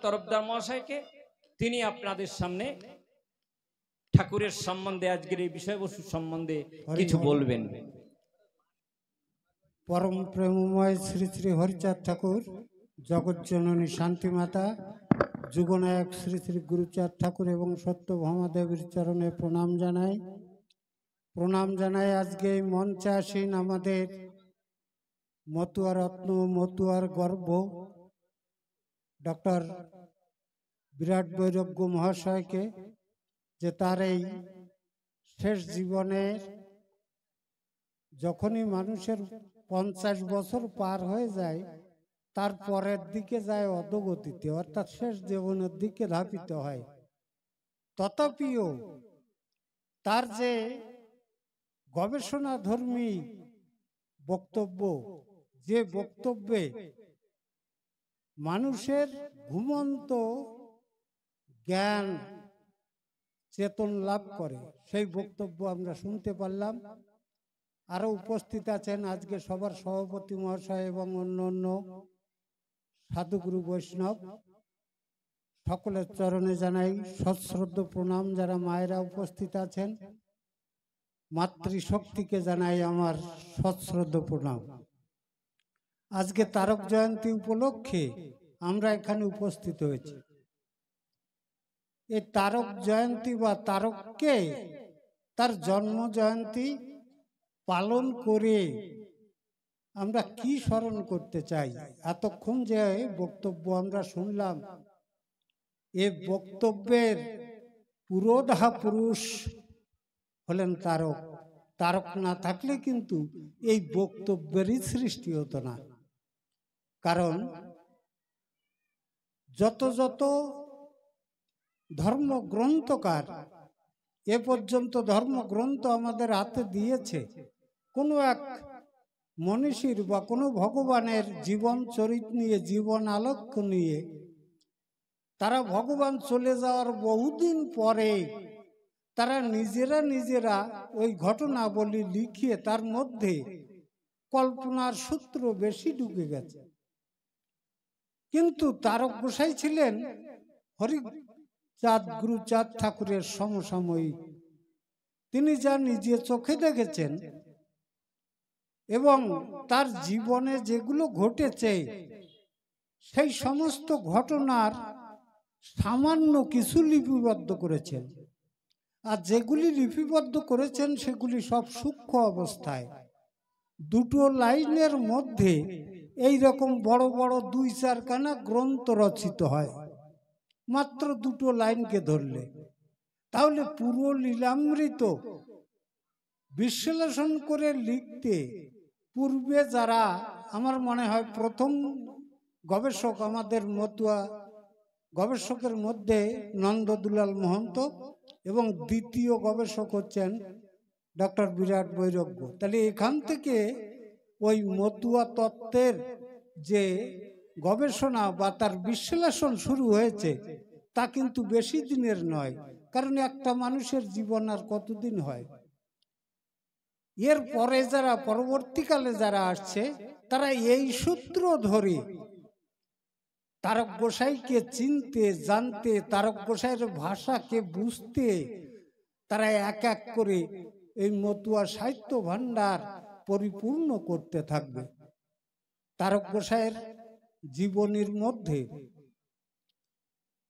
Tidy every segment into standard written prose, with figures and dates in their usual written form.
তরফদার মহাশয়কে, তিনি আপনাদের সামনে ঠাকুরের সম্বন্ধে আজকের এই বিষয়বস্তু সম্বন্ধে কিছু বলবেন। পরম প্রেমময় শ্রী শ্রী হরিচাঁদ ঠাকুর, জগজ্জননী শান্তিমাতা, যুগনায়ক শ্রী শ্রী গুরুচাঁদ ঠাকুর এবং সত্যভামা দেবীর চরণে প্রণাম জানাই। প্রণাম জানাই আজকে এই মঞ্চে আসীন আমাদের মতুয়া রত্ন, মতুয়ার গর্ব ডক্টর বিরাট বৈরাগ্য মহাশয়কে, যে তার এই শেষ জীবনের যখনই মানুষের 50 বছর পার হয়ে যায়, তার পরের দিকে যায় অধোগতিতে, অর্থাৎ শেষ জীবনের দিকে ধাবিত হয়। তথাপিও তার যে গবেষণাধর্মী বক্তব্য, যে বক্তব্যে মানুষের ঘুমন্ত জ্ঞান চেতন লাভ করে, সেই বক্তব্য আমরা শুনতে পারলাম। আরো উপস্থিত আছেন আজকে সবার সভাপতি মহাশয় এবং অন্য অন্য সাধুগুরু বৈষ্ণব, সকলের চরণে জানাই সশ্রদ্ধ প্রণাম। যারা মায়েরা উপস্থিত আছেন, মাতৃশক্তিকে জানাই আমার সশ্রদ্ধ প্রণাম। আজকে তারক জয়ন্তী উপলক্ষে আমরা এখানে উপস্থিত হয়েছি। এই তারক জয়ন্তী বা তারককে তার জন্ম জয়ন্তী পালন করে আমরা কি স্মরণ করতে চাই? এতক্ষণ যে বক্তব্য আমরা শুনলাম, এ বক্তব্যের পুরোধা পুরুষ হলেন তারক। তারক না থাকলে কিন্তু এই বক্তব্যেরই সৃষ্টি হতো না। কারণ যত যত ধর্মগ্রন্থকার এ পর্যন্ত ধর্মগ্রন্থ আমাদের হাতে দিয়েছে, কোনো এক মনীষীর বা কোনো ভগবানের জীবন চরিত নিয়ে, জীবন আলোক্য নিয়ে, তারা ভগবান চলে যাওয়ার বহুদিন পরে তারা নিজেরা ওই ঘটনাবলী লিখিয়ে তার মধ্যে কল্পনার সূত্র বেশি ঢুকে গেছে। কিন্তু তারক গোসাই ছিলেন হরিচাঁদ গুরুচাঁদ ঠাকুরের সমসাময়িক। তিনি যা নিজে চোখে দেখেছেন এবং তার জীবনে যেগুলো ঘটেছে, সেই সমস্ত ঘটনার সামান্য কিছু লিপিবদ্ধ করেছেন। আর যেগুলি লিপিবদ্ধ করেছেন সেগুলি সব সূক্ষ্ম অবস্থায়, দুটো লাইনের মধ্যে এই রকম বড় বড় 2-4 খানা গ্রন্থ রচিত হয় মাত্র দুটো লাইনকে ধরলে। তাহলে পুরো লীলামৃত বিশ্লেষণ করে লিখতে পূর্বে যারা, আমার মনে হয় প্রথম গবেষক আমাদের মতুয়া গবেষকের মধ্যে নন্দদুলাল মহন্ত এবং দ্বিতীয় গবেষক হচ্ছেন ডক্টর বিরাট বৈরাগ্য। তাহলে এখান থেকে ওই মতুয়া তত্ত্বের যে গবেষণা বা তার বিশ্লেষণ শুরু হয়েছে, তা কিন্তু বেশি দিনের নয়। কারণ একটা মানুষের জীবন আর কতদিন হয়? এর পরে যারা পরবর্তীকালে যারা আসছে, তারা এই সূত্র ধরে তারক গোসাইকে চিনতে, জানতে, তারক গোসাইয়ের ভাষাকে বুঝতে, তারা এক এক করে এই মতুয়া সাহিত্য ভান্ডার পরিপূর্ণ করতে থাকবে। তারক গোসাইয়ের জীবনীর মধ্যে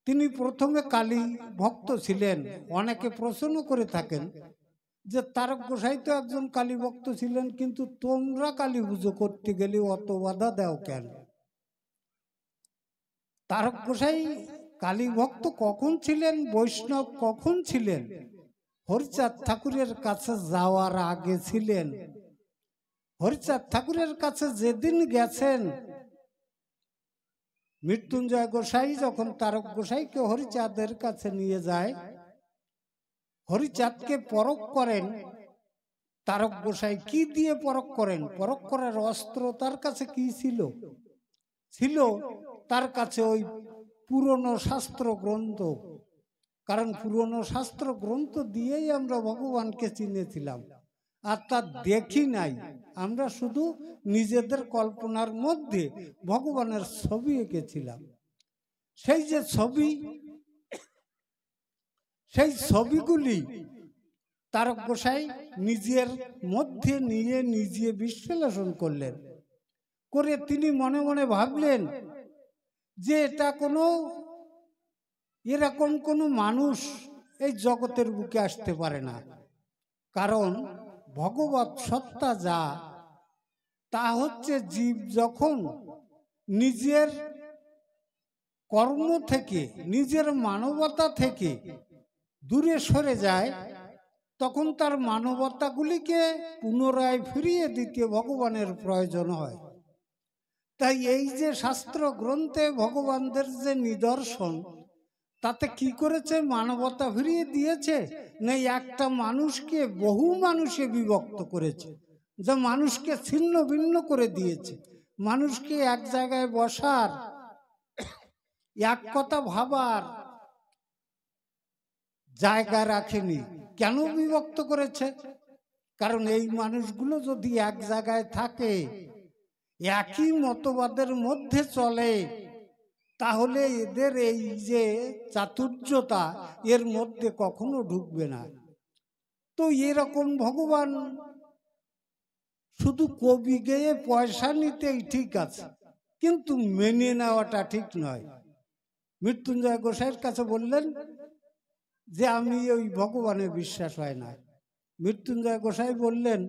তিনি প্রথমে কালী ভক্ত ছিলেন। অনেকে প্রশ্ন করে থাকেন যে তারক গোসাই তো একজন কালী ভক্ত ছিলেন, কিন্তু তোমরা কালী পুজো করতে গেলে অত বাধা দাও কেন? তারক গোসাই কালী ভক্ত কখন ছিলেন, বৈষ্ণব কখন ছিলেন? হরিচাঁদ ঠাকুরের কাছে যাওয়ার আগে ছিলেন। হরিচাঁদ ঠাকুরের কাছে যেদিন গেছেন, মৃত্যুঞ্জয় গোসাই যখন তারক গোসাইকে হরিচাঁদের কাছে নিয়ে যায়, হরিচাঁদকে পরখ করেন। তারক গোসাই কি দিয়ে পরখ করেন? পরখ করার অস্ত্র তার কাছে কি ছিল? ছিল তার কাছে ওই পুরনো শাস্ত্র গ্রন্থ। কারণ পুরনো শাস্ত্র গ্রন্থ দিয়েই আমরা ভগবানকে চিনেছিলাম, আর তা দেখি নাই। আমরা শুধু নিজেদের কল্পনার মধ্যে ভগবানের ছবি এঁকেছিলাম। সেই যে ছবি, সেই ছবিগুলি তারক গোসাই নিজের মধ্যে নিয়ে নিজে বিশ্লেষণ করলেন। করে তিনি মনে মনে ভাবলেন যে এটা কোনো এরকম কোনো মানুষ এই জগতের বুকে আসতে পারে না। কারণ ভগবৎ সত্তা যা, তা হচ্ছে জীব যখন নিজের কর্ম থেকে, নিজের মানবতা থেকে দূরে সরে যায়, তখন তার মানবতাগুলিকে পুনরায় ফিরিয়ে দিতে ভগবানের প্রয়োজন হয়। তাই এই যে শাস্ত্র গ্রন্থে ভগবানদের যে নিদর্শন, তাতে কি করেছে? মানবতা ফিরিয়ে দিয়েছে, না একটা মানুষকে বহু মানুষে বিভক্ত করেছে, যা মানুষকে ছিন্ন ভিন্ন করে দিয়েছে। মানুষকে এক জায়গায় বসার, এক কথা ভাবার জায়গা রাখেনি। কেন বিভক্ত করেছে? কারণ এই মানুষগুলো যদি এক জায়গায় থাকে, একই মতবাদের মধ্যে চলে, তাহলে এদের এই যে চাতুর্যতা এর মধ্যে কখনো ঢুকবে না। তো এরকম ভগবান শুধু কবি গেয়ে পয়সা নিতেই ঠিক আছে, কিন্তু মেনে নেওয়াটা ঠিক নয়। মৃত্যুঞ্জয় গোসাইয়ের কাছে বললেন যে আমি ওই ভগবানে বিশ্বাস হয় না। মৃত্যুঞ্জয় গোসাই বললেন,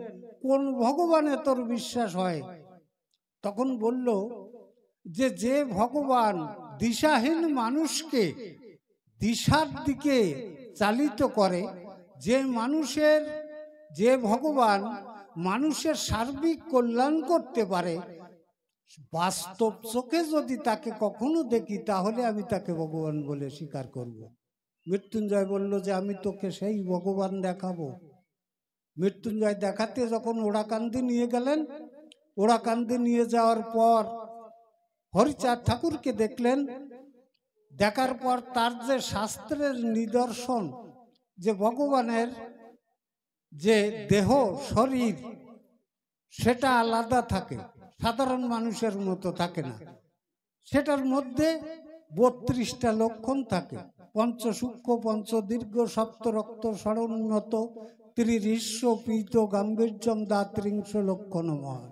কোন ভগবানে তোর বিশ্বাস হয়? তখন বলল যে যে ভগবান দিশাহীন মানুষকে দিশার দিকে চালিত করে, যে ভগবান মানুষের সার্বিক কল্যাণ করতে পারে, বাস্তব চোখে যদি তাকে কখনো দেখি, তাহলে আমি তাকে ভগবান বলে স্বীকার করব। মৃত্যুঞ্জয় বলল যে আমি তোকে সেই ভগবান দেখাবো। মৃত্যুঞ্জয় দেখাতে যখন ওড়াকান্দি নিয়ে গেলেন, ওড়াকান্দি নিয়ে যাওয়ার পর হরিচাঁদ ঠাকুরকে দেখলেন। দেখার পর তার যে শাস্ত্রের নিদর্শন, যে ভগবানের যে দেহ শরীর, সেটা আলাদা থাকে, সাধারণ মানুষের মতো থাকে না। সেটার মধ্যে 32টা লক্ষণ থাকে। পঞ্চসূক্ষ্ম, পঞ্চদীর্ঘ, সপ্তরক্ত, ষড়োন্নত, ত্রিঋষ্য, পীত, গাম্ভীর্যম, দাত্রিংশ লক্ষণ মহান।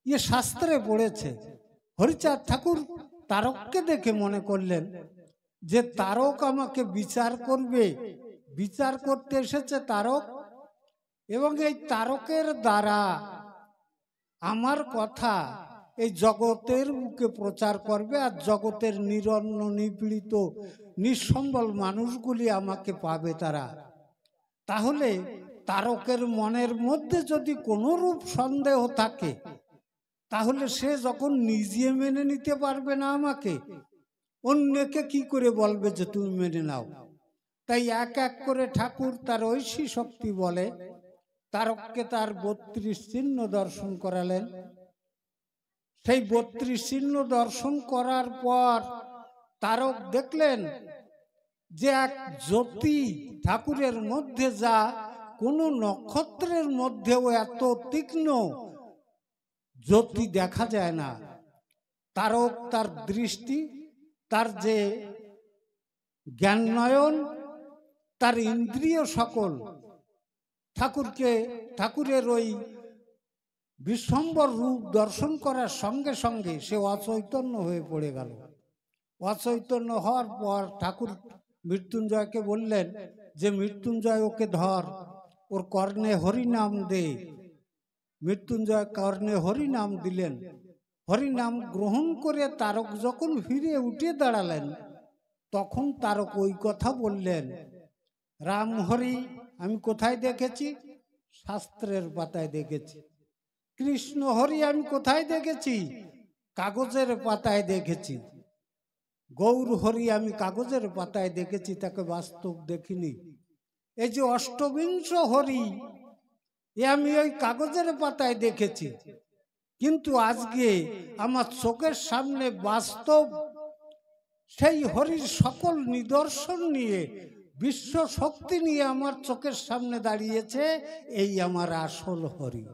ইয়ে শাস্ত্রে পড়েছে। হরিচাঁদ ঠাকুর তারককে দেখে মনে করলেন যে তারক আমাকে বিচার করবে, বিচার করতে এসেছে তারক, এবং এই তারকের দ্বারা আমার কথা এই জগতের বুকে প্রচার করবে, আর জগতের নিরন্ন, নিপীড়িত, নিঃসম্বল মানুষগুলি আমাকে পাবে তারা। তাহলে তারকের মনের মধ্যে যদি কোনো রূপ সন্দেহ থাকে, তাহলে সে যখন নিজে মেনে নিতে পারবে না আমাকে, অন্যকে কি করে বলবে যে তুমি মেনে নাও? তাই এক এক করে ঠাকুর তার ঐশী শক্তি বলে তারককে তার 32 চিহ্ন দর্শন করালেন। সেই 32 চিহ্ন দর্শন করার পর তারক দেখলেন যে এক জ্যোতি ঠাকুরের মধ্যে, যা কোনো নক্ষত্রের মধ্যেও এত তীক্ষ্ণ জ্যোতি দেখা যায় না। তারক তার দৃষ্টি, তার যে জ্ঞাননয়ন, তার ইন্দ্রিয় সকল ঠাকুরের ওই বিশ্বম্বর রূপ দর্শন করার সঙ্গে সঙ্গে সে অচৈতন্য হয়ে পড়ে গেল। অচৈতন্য হওয়ার পর ঠাকুর মৃত্যুঞ্জয়কে বললেন যে মৃত্যুঞ্জয়, ওকে ধর, ওর কর্ণে হরিনাম দে। মৃত্যুঞ্জয় কর্ণে হরিনাম দিলেন। হরিনাম গ্রহণ করে তারক যখন ফিরে উঠে দাঁড়ালেন, তখন তারক ওই কথা বললেন, রাম হরি আমি কোথায় দেখেছি? শাস্ত্রের পাতায় দেখেছি। কৃষ্ণ হরি আমি কোথায় দেখেছি? কাগজের পাতায় দেখেছি। গৌর হরি আমি কাগজের পাতায় দেখেছি, তাকে বাস্তব দেখিনি। এই যে অষ্টবিংশ হরি, এ আমি ওই কাগজের পাতায় দেখেছি, কিন্তু আজকে আমার চোখের সামনে বাস্তব সেই হরির সকল নিদর্শন নিয়ে, বিশ্ব শক্তি নিয়ে আমার চোখের সামনে দাঁড়িয়েছে। এই আমার আসল হরি।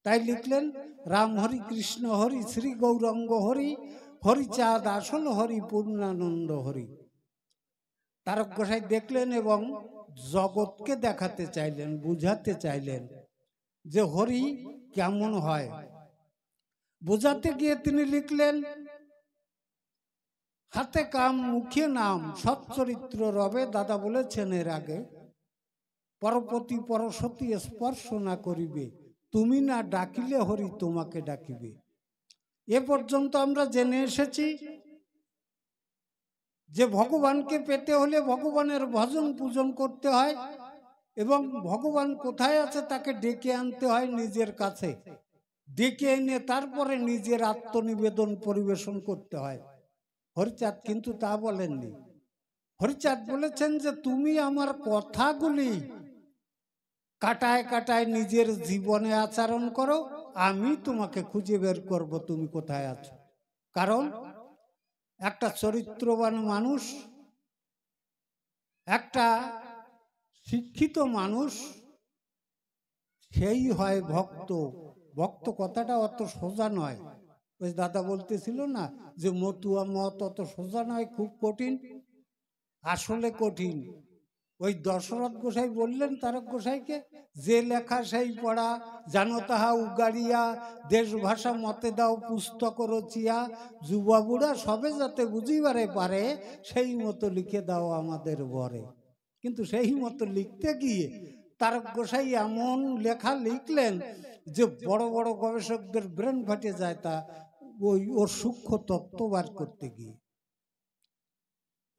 তাই লিখলেন রাম হরি, কৃষ্ণ হরি, শ্রী গৌরাঙ্গ হরি, হরিচাঁদ আসল হরি, পূর্ণানন্দ হরি। তারক গোসাই দেখলেন এবং জগৎকে দেখাতে চাইলেন, বুঝাতে চাইলেন যে হরি কেমন হয়। বোঝাতে গিয়ে তিনি লিখলেন, হাতে কাম মুখে নাম, সচ্চরিত্র রবে। দাদা বলেছেন এর আগে, পরপতি পরসতী স্পর্শ না করিবে, তুমি না ডাকিলে হরি তোমাকে ডাকিবে। এ পর্যন্ত আমরা জেনে এসেছি যে ভগবানকে পেতে হলে ভগবানের ভজন পূজন করতে হয় এবং ভগবান কোথায় আছে তাকে ডেকে আনতে হয় নিজের কাছে। ডেকে এনে তারপরে নিজের আত্মনিবেদন পরিবেশন করতে হয়। হরিচাঁদ কিন্তু তা বলেননি। হরিচাঁদ বলেছেন যে তুমি আমার কথাগুলি কাটায় কাটায় নিজের জীবনে আচরণ করো, আমি তোমাকে খুঁজে বের করব তুমি কোথায় আছো। কারণ একটা চরিত্রবান মানুষ, একটা শিক্ষিত মানুষ, সেই হয় ভক্ত। ভক্ত কথাটা অত সোজা নয়। ওই দাদা বলতেছিল না যে মতুয়া মত অত সোজা নয়, খুব কঠিন। আসলে কঠিন। ওই দশরথ গোসাই বললেন তারক গোসাইকে, যে লেখা সেই পড়া, জানো তাহা উগাড়িয়া, দেশ ভাষা মতে দাও পুস্তক রচিয়া, যুবা বুড়া সবে যাতে বুঝিবারে পারে, সেই মতো লিখে দাও আমাদের বরে। কিন্তু সেই মতো লিখতে গিয়ে তারক গোসাই এমন লেখা লিখলেন যে বড় বড় গবেষকদের ব্রেন ফাটে যায় তা ওর সূক্ষ্ম তত্ত্ব বার করতে গিয়ে।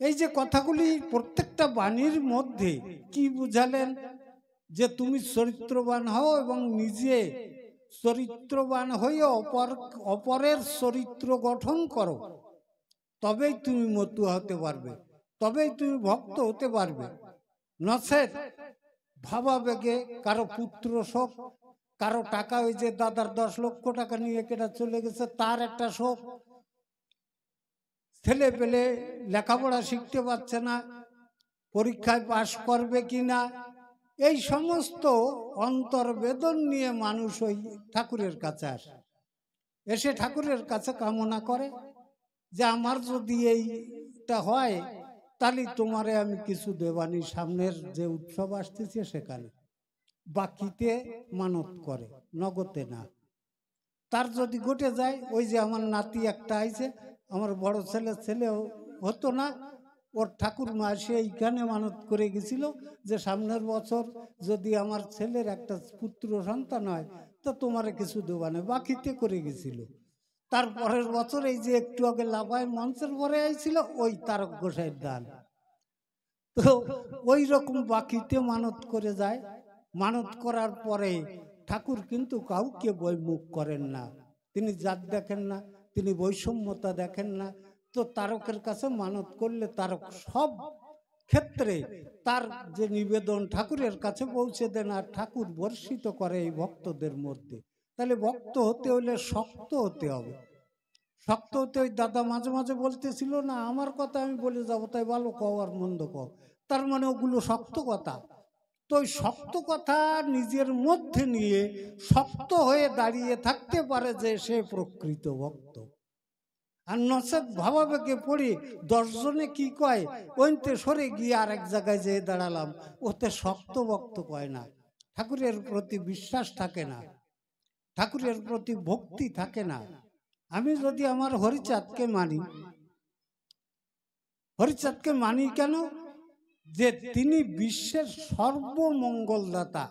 এই যে কথাগুলি প্রত্যেকটা বাণীর মধ্যে কি বুঝালেন, যে তুমি চরিত্রবান হও এবং নিজে চরিত্রবান হয়ে অপরের চরিত্র গঠন করো, তবেই তুমি মতুয়া হতে পারবে, তবেই তুমি ভক্ত হতে পারবে। নচেৎ ভাবাবেগে কারো পুত্র শোক, কারো টাকা, ওই যে দাদার 10 লক্ষ টাকা নিয়ে কেটা চলে গেছে তার একটা শোক, ছেলে পেলে লেখাপড়া শিখতে পারছে না, পরীক্ষায় পাশ করবে কিনা, এই সমস্ত অন্তর্বেদন নিয়ে মানুষ ওই ঠাকুরের কাছে আসে। এসে ঠাকুরের কাছে কামনা করে যে আমার যদি এইটা হয় তাহলে তোমারে আমি কিছু দেবানি, সামনের যে উৎসব আসতেছে সেখানে। বাকিতে মানত করে, নগদে না। তার যদি ঘটে যায়, ওই যে আমার নাতি একটা আইছে, আমার বড় ছেলেও হতো না, ওর ঠাকুর মা সে এইখানে মানত করে গেছিল যে সামনের বছর যদি আমার ছেলের একটা পুত্র সন্তান হয় তো তোমারে কিছু দেবা না, বাকিতে করে গেছিল। তারপরের বছর এই যে একটু আগে লাফায় মঞ্চের পরে আইছিল, ওই তারক গোসাইয়ের দান। তো ওই রকম বাকিতে মানত করে যায়। মানত করার পরে ঠাকুর কিন্তু কাউকে বৈমুখ করেন না, তিনি জাত দেখেন না, তিনি বৈষম্যতা দেখেন না। তো তারকের কাছে মানত করলে তারক সব ক্ষেত্রে তার যে নিবেদন ঠাকুরের কাছে পৌঁছে দেন, আর ঠাকুর বর্ষিত করে এই ভক্তদের মধ্যে। তাহলে ভক্ত হতে হলে শক্ত হতে হবে। শক্ত হতে ওই দাদা মাঝে মাঝে বলতেছিল না, আমার কথা আমি বলে যাবো, তাই ভালো কও আর মন্দ কও, তার মানে ওগুলো শক্ত কথা। তো ওই শক্ত কথা নিজের মধ্যে নিয়ে শক্ত হয়ে দাঁড়িয়ে থাকতে পারে যে সে প্রকৃত ভক্ত। আর নচেত ভাবাবেগে পড়ি 10 জনে কি কয় ওইতে সরে গিয়ে আর এক জায়গায় যেয়ে দাঁড়ালাম, ওতে শক্ত ভক্ত কয় না। ঠাকুরের প্রতি বিশ্বাস থাকে না, ঠাকুরের প্রতি ভক্তি থাকে না। আমি যদি আমার হরিচাঁদকে মানি, হরিচাঁদকে মানি কেন? যে তিনি বিশ্বের সর্বমঙ্গলদাতা,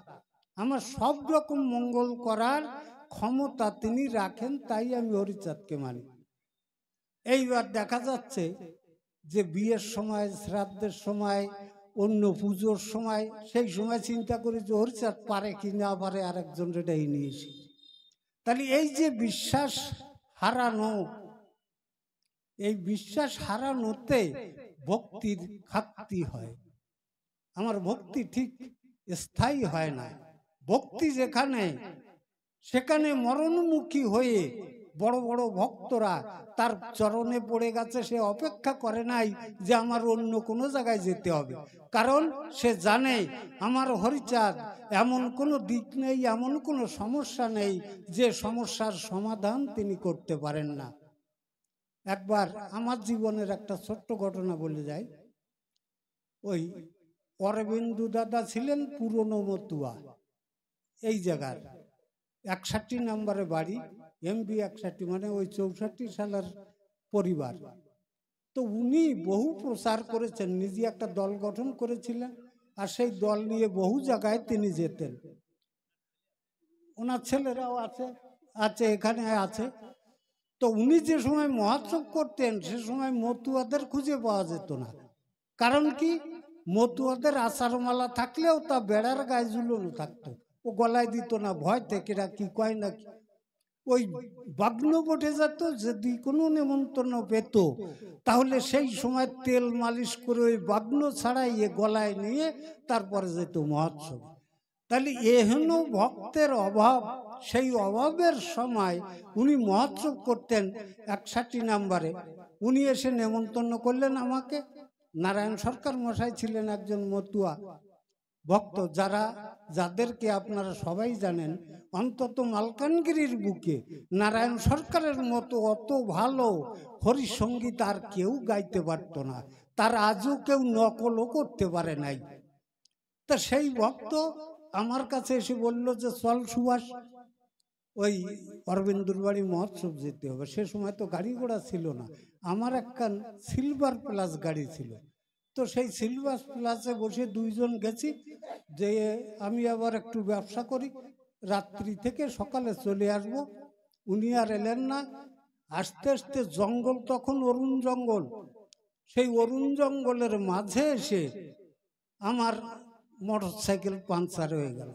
আমার সব রকম মঙ্গল করার ক্ষমতা তিনি রাখেন, তাই আমি হরিচাঁদকে মানি। এইবার দেখা যাচ্ছে যে বিয়ের সময়, শ্রাদ্ধের সময়, অন্য পুজোর সময়, সেই সময় চিন্তা করি যে হরিচাঁদ পারে কি না পারে, আরেকজন রেডাই নিয়েছি। তাহলে এই যে বিশ্বাস হারানো, এই বিশ্বাস হারানোতে ভক্তির ঘাটতি হয়। আমার ভক্তি ঠিক স্থায়ী হয় না। ভক্তি যেখানে, সেখানে মরণমুখী হয়ে বড় বড় ভক্তরা তার চরণে পড়ে গেছে, সে অপেক্ষা করে নাই যে আমার অন্য কোনো জায়গায় যেতে হবে। কারণ সে জানে আমার হরিচাঁদ এমন কোনো দিক নেই, এমন কোনো সমস্যা নেই যে সমস্যার সমাধান তিনি করতে পারেন না। একবার আমার জীবনের একটা ছোট্ট ঘটনা বলে যায়। ওই অরবিন্দু দাদা ছিলেন পুরনো মতুয়া, এই জায়গার 61 নম্বরে বাড়ি, MB 61, মানে ওই 64 সালের পরিবার। তো উনি বহু প্রচার করেছেন, নিজে একটা দল গঠন করেছিলেন, আর সেই দল নিয়ে বহু জায়গায় তিনি যেতেন। ওনার ছেলেরাও আছে আছে এখানে আছে। তো উনি যে সময় মহোৎসব করতেন সে সময় মতুয়াদের খুঁজে পাওয়া যেত না। কারণ কি, মতুয়াদের আচারমালা থাকলেও তা বেড়ার গায়ে ঝুলানো থাকতো, ও গলায় দিত না, ভয় থেকে কি কয় নাকি ওই বাগ্ন বটে যেত। যদি কোনো নেমন্তন্ন পেত তাহলে সেই সময় তেল মালিশ করে ওই বাগ্ন ছাড়াইয়ে গলায় নিয়ে তারপরে যেত মহোৎসব। তাহলে এহেন ভক্তের অভাব, সেই অভাবের সময় উনি মহোৎসব করতেন 61 নম্বরে। উনি এসে নেমন্তন্ন করলেন আমাকে। নারায়ণ সরকার মশাই ছিলেন একজন মতুয়া ভক্ত, যাদেরকে আপনারা সবাই জানেন। অন্তত মালকানগিরির বুকে নারায়ণ সরকারের মতো অত ভালো হরিসঙ্গীত আর কেউ গাইতে পারত না, তার আজও কেউ নকলও করতে পারে নাই। তা সেই ভক্ত আমার কাছে এসে বলল যে চল সুভাষ, ওই অরবিন্দুর বাড়ি মহোৎসব যেতে হবে। সে সময় তো গাড়ি ঘোড়া ছিল না, আমার একটা সিলভার প্লাস গাড়ি ছিল। তো সেই সিলভার প্লাসে বসে দুইজন গেছি, যে আমি আবার একটু ব্যবসা করি, রাত্রি থেকে সকালে চলে আসব। উনি আর এলেন না। আস্তে আস্তে জঙ্গল, তখন অরুণ জঙ্গল, সেই অরুণ জঙ্গলের মাঝে এসে আমার মোটরসাইকেল পাঞ্চার হয়ে গেল।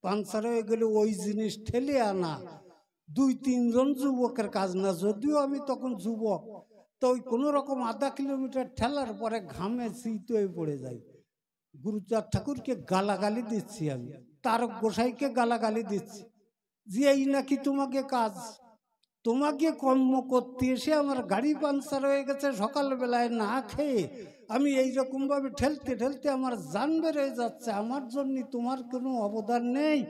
পাঞ্চার হয়ে গেলে ওই জিনিস ঠেলে আনা 2-3 জন যুবকের কাজ না, যদিও আমি তখন যুবক। তো ওই কোনো রকম আধা কিলোমিটার ঠেলার পরে ঘামে শীত হয়ে পড়ে যাই। গুরুচাঁদ ঠাকুরকে গালাগালি দিচ্ছি, আমি তারক গোসাইকে গালাগালি দিচ্ছি যে এই নাকি তোমাকে কাজ, তোমাকে কর্ম করতে এসে আমার গাড়ি পাঞ্চার হয়ে গেছে। সকালবেলায় না খেয়ে আমি এইরকম ভাবে ঠেলতে ঠেলতে আমার জান বের হয়ে যাচ্ছে। আমার জন্য তোমার কোনো অবদান নেই,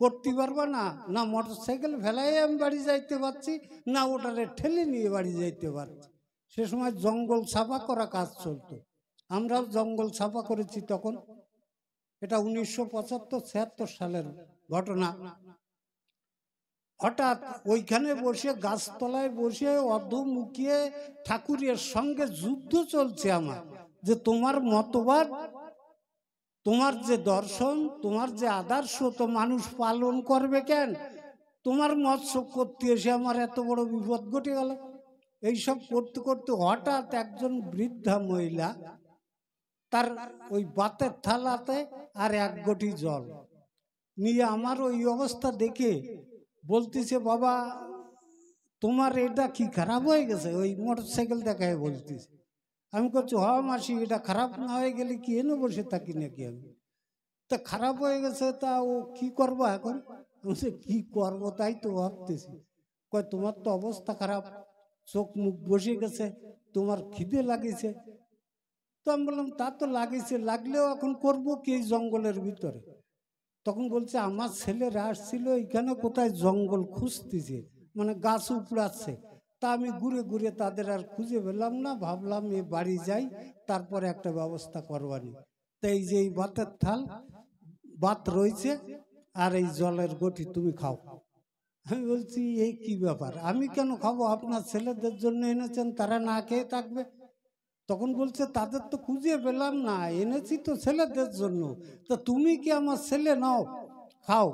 করতে পারবা না, না মোটরসাইকেল ফেলাই আমি বাড়ি যাইতে পারছি, না ওটারে ঠেলে নিয়ে বাড়ি যাইতে পারছি। সে সময় জঙ্গল সাফা করা কাজ চলতো, আমরাও জঙ্গল সাফা করেছি তখন। এটা 1975-76 সালের ঘটনা। হঠাৎ ওইখানে বসে, গাছতলায় বসে অধমুখিয়ে ঠাকুরের সঙ্গে যুদ্ধ চলছে আমার, যে তোমার মতবাদ, তোমার যে দর্শন, তোমার যে আদর্শ তো মানুষ পালন করবে কেন, তোমার মৎস্য করতে এসে আমার এত বড় বিপদ ঘটে গেল। এইসব করতে করতে হঠাৎ একজন বৃদ্ধা মহিলা, তার ওই বাতের থালাতে আর 1 ঘটি জল নিয়ে আমার ওই অবস্থা দেখে বলতেছে, বাবা তোমার এটা কি খারাপ হয়ে গেছে? ওই মোটরসাইকেল দেখায় বলতেছে। আমি করছি, হ মাসি, এটা খারাপ না হয়ে গেলে কি এনে বসে থাকি নাকি আমি? তা খারাপ হয়ে গেছে, তা ও কি করবো এখন? কি করবো তাই তো ভাবতেছি। কয় তোমার তো অবস্থা খারাপ, চোখ মুখ বসে গেছে, তোমার খিদে লাগিয়েছে। তো আমি বললাম, তা তো লাগিয়েছে, লাগলেও এখন করবো কি এই জঙ্গলের ভিতরে? তখন বলছে, আমার ছেলেরা আসছিল এখানে কোথায় জঙ্গল খুঁজতেছে, মানে গাছ উপড়াচ্ছে। তা আমি ঘুরে ঘুরে তাদের আর খুঁজে পেলাম না, ভাবলাম এ বাড়ি যাই, তারপরে একটা ব্যবস্থা করবানি। তো এই যে এই ভাতের থাল, ভাত রয়েছে আর এই জলের গটি, তুমি খাও। আমি বলছি, এই কি ব্যাপার, আমি কেন খাবো? আপনার ছেলেদের জন্য এনেছেন, তারা না খেয়ে থাকবে? তখন বলছে, তাদের তো খুঁজে পেলাম না, এনেছি তো ছেলেদের জন্য, তা তুমি কি আমার ছেলে নাও, খাও।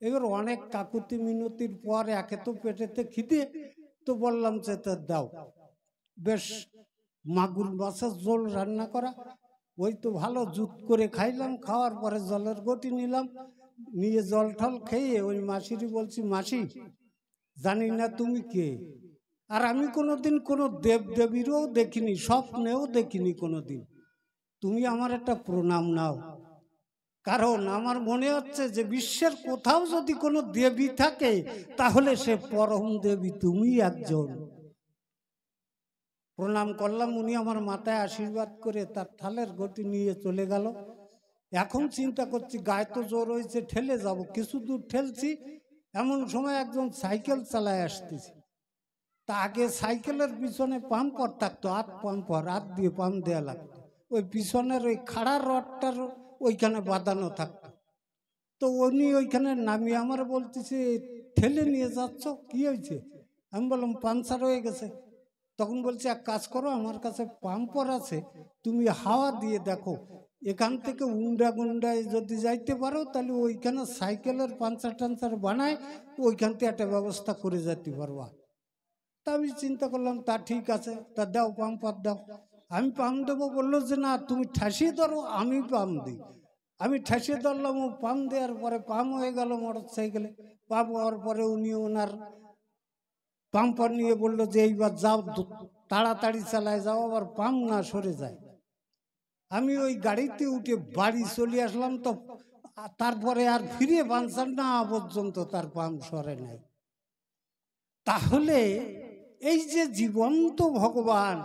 এবার অনেক কাকুতি মিনতির পর, একে তো পেটেতে খিদে, তো বললাম যে তা দাও। বেশ মাগুর মাছের ঝোল রান্না করা, ওই তো ভালো জুত করে খাইলাম। খাওয়ার পরে জলের গটি নিলাম, নিয়ে জল টল খেয়ে ওই মাসিরই বলছি, মাসি জানি না তুমি কে, আর আমি কোনোদিন কোনো দেব দেবীরও দেখিনি, স্বপ্নেও দেখিনি কোনোদিন, তুমি আমার একটা প্রণাম নাও। কারণ আমার মনে হচ্ছে যে বিশ্বের কোথাও যদি কোনো দেবী থাকে তাহলে সে পরম দেবী তুমি একজন। প্রণাম করলাম, উনি আমার মাথায় আশীর্বাদ করে তার থালের গটি নিয়ে চলে গেল। এখন চিন্তা করছি, গায়ে তো জোর হয়েছে, ঠেলে যাব, কিছু দূর ঠেলছি, এমন সময় একজন সাইকেল চালায় আসতেছে। তা আগে সাইকেলের পিছনে পাম্পার থাকতো, হাত দিয়ে পাম্প দেওয়া লাগতো, ওই পিছনের ওই খাড়ার রডটার ওইখানে বাঁধানো থাকতো। তো উনি ওইখানে নামিয়ে আমার বলতেছে, ঠেলে নিয়ে যাচ্ছ, কি হয়েছে? আমি বললাম পাংচার হয়ে গেছে। তখন বলছে এক কাজ করো, আমার কাছে পাম্পার আছে, তুমি হাওয়া দিয়ে দেখো, এখান থেকে উন্ডা গুন্ডায় যদি যাইতে পারো তাহলে ওইখানে সাইকেলের পাংচার টাঞ্চার বানায় ওইখান থেকে একটা ব্যবস্থা করে যেতে পারবা। তা আমি চিন্তা করলাম তা ঠিক আছে, তা দাও পাম্পার দাও। আমি পাম্প দেবো, বললো যে না তুমি ঠাসিয়ে ধরো, আমি পাম্প দিই। আমি ঠাসিয়ে ধরলাম, ও পাম্প দেওয়ার পরে পাম্প হয়ে গেল মোটর সাইকেলে। পাম্প হওয়ার পরে উনি ওনার পাম্পার নিয়ে বললো যে এইবার যাও, তাড়াতাড়ি চালায় যাও, আবার পাম্প না সরে যায়। আমি ওই গাড়িতে উঠে বাড়ি চলে আসলাম। তো তারপরে আর ফিরে বাঁচার না পর্যন্ত তার পাম্প সরে নাই। তাহলে এই যে জীবন্ত ভগবান,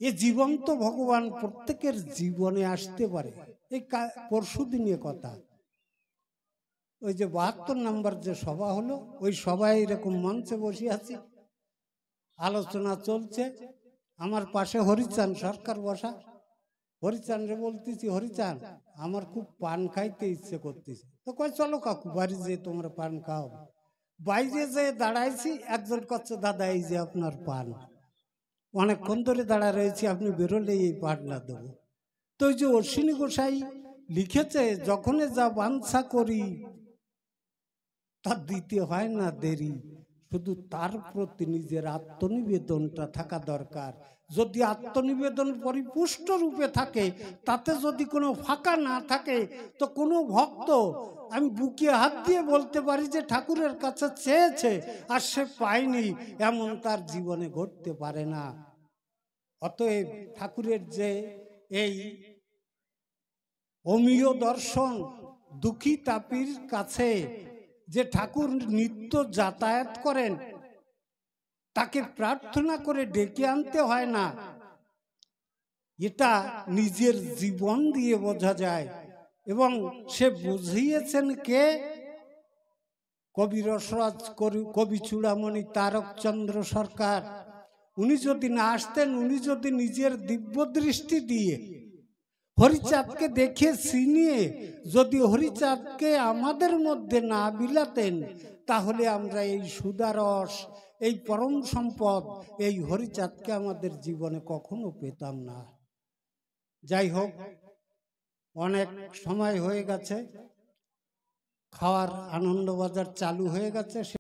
এই জীবন্ত ভগবান প্রত্যেকের জীবনে আসতে পারে। এই পরশু দিনের কথা, ওই যে 72 নম্বর যে সভা হলো, ওই সবাই এরকম মঞ্চে বসে আছি, আলোচনা চলছে। আমার পাশে হরিচাঁদ সরকার বসা। হরিচাঁদ রে বলতেছি, হরিচাঁদ আমার খুব পান খাইতে ইচ্ছে করতেছে। তো কয় চলো কাকু বাড়ি যে তোমরা পান খাও। বাইরে যে দাঁড়াইছি, একজন করছে দাদা এই যে আপনার পান, অনেকক্ষণ ধরে দাঁড়া রয়েছি, আপনি বেরোলে এই পান না দেবো। তো ওই যে অশ্বিনী গোসাই লিখেছে, যখনে যা বাঞ্ছা করি তার দিতে হয় না দেরি, শুধু তার প্রতি নিজের আত্মনিবেদনটা থাকা দরকার। যদি আত্মনিবেদন পরিপুষ্ট রূপে থাকে, তাতে যদি কোনো ফাঁকা না থাকে, তো কোনো ভক্ত আমি বুকে হাত দিয়ে বলতে পারি যে ঠাকুরের কাছে চেয়েছে আর সে পায়নি, এমন তার জীবনে ঘটতে পারে না। অতএব ঠাকুরের যে এই অমীয় দর্শন, দুঃখী তাপির কাছে যে ঠাকুর নিত্য যাতায়াত করেন, তাকে প্রার্থনা করে ডেকে আনতে হয় না, এটা নিজের জীবন দিয়ে বোঝা যায়। এবং সে বুঝিয়েছেন কে? কবি রসরাজ, কবি চূড়ামণি তারকচন্দ্র সরকার। উনি যদি না আসতেন, উনি যদি নিজের দিব্য দৃষ্টি দিয়ে হরিচাঁদকে দেখে চিনিয়ে যদি হরিচাঁদকে আমাদের মধ্যে না বিলাতেন, তাহলে আমরা এই সুদারস, এই পরম সম্পদ, এই হরিচাঁদকে আমাদের জীবনে কখনো পেতাম না। যাই হোক, অনেক সময় হয়ে গেছে, খাওয়ার আনন্দবাজার চালু হয়ে গেছে।